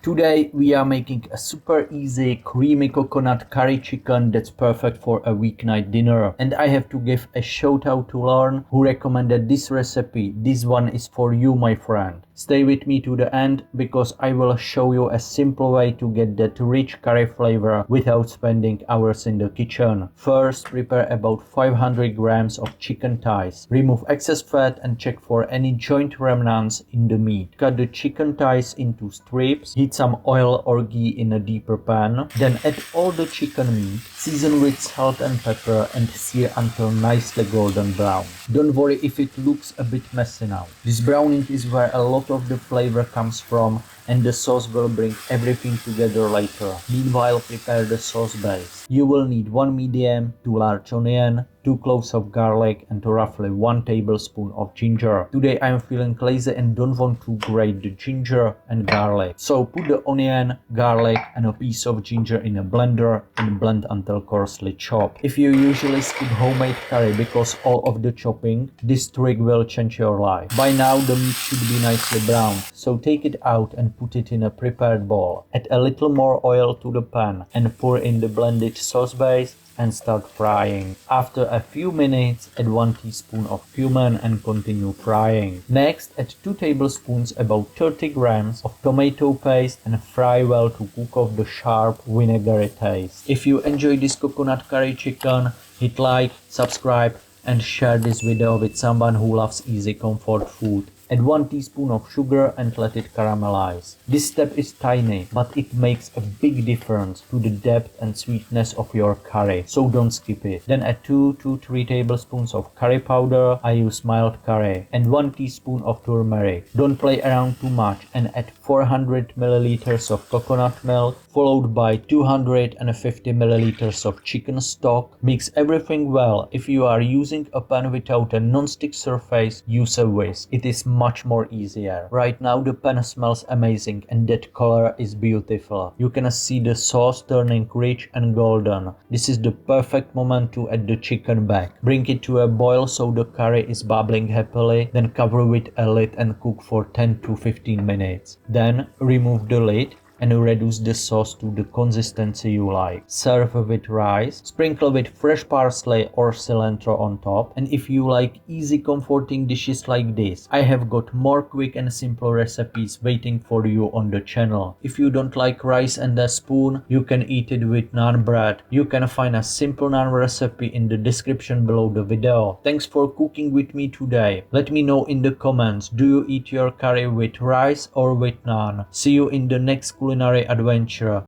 Today we are making a super easy creamy coconut curry chicken that's perfect for a weeknight dinner. And I have to give a shout out to Lauren who recommended this recipe. This one is for you, my friend. Stay with me to the end because I will show you a simple way to get that rich curry flavor without spending hours in the kitchen. First, prepare about 500 grams of chicken thighs. Remove excess fat and check for any joint remnants in the meat. Cut the chicken thighs into strips. Heat some oil or ghee in a deeper pan. Then add all the chicken meat. Season with salt and pepper and sear until nicely golden brown. Don't worry if it looks a bit messy now. This browning is where a lot of the flavor comes from, and the sauce will bring everything together later. Meanwhile, prepare the sauce base. You will need 1 medium to large onion, 2 cloves of garlic and roughly 1 tablespoon of ginger. Today I am feeling lazy and don't want to grate the ginger and garlic. So put the onion, garlic and a piece of ginger in a blender and blend until coarsely chopped. If you usually skip homemade curry because all of the chopping, this trick will change your life. By now the meat should be nicely browned, so take it out and put it in a prepared bowl. Add a little more oil to the pan and pour in the blended sauce base and start frying. After a few minutes, add 1 teaspoon of cumin and continue frying. Next, add 2 tablespoons, about 30 grams of tomato paste and fry well to cook off the sharp vinegary taste. If you enjoy this coconut curry chicken, hit like, subscribe and share this video with someone who loves easy comfort food. Add 1 teaspoon of sugar and let it caramelize. This step is tiny, but it makes a big difference to the depth and sweetness of your curry, so don't skip it. Then add 2 to 3 tablespoons of curry powder. I use mild curry, and 1 teaspoon of turmeric. Don't play around too much and add 400 milliliters of coconut milk, followed by 250 milliliters of chicken stock. Mix everything well. If you are using a pan without a non-stick surface, use a whisk. It is much more easier. Right now the pan smells amazing and that color is beautiful. You can see the sauce turning rich and golden. This is the perfect moment to add the chicken back. Bring it to a boil so the curry is bubbling happily, then cover with a lid and cook for 10 to 15 minutes. Then remove the lid and reduce the sauce to the consistency you like. Serve with rice, sprinkle with fresh parsley or cilantro on top. And if you like easy comforting dishes like this, I have got more quick and simple recipes waiting for you on the channel. If you don't like rice and a spoon, you can eat it with naan bread. You can find a simple naan recipe in the description below the video. Thanks for cooking with me today. Let me know in the comments, do you eat your curry with rice or with naan? See you in the next culinary adventure.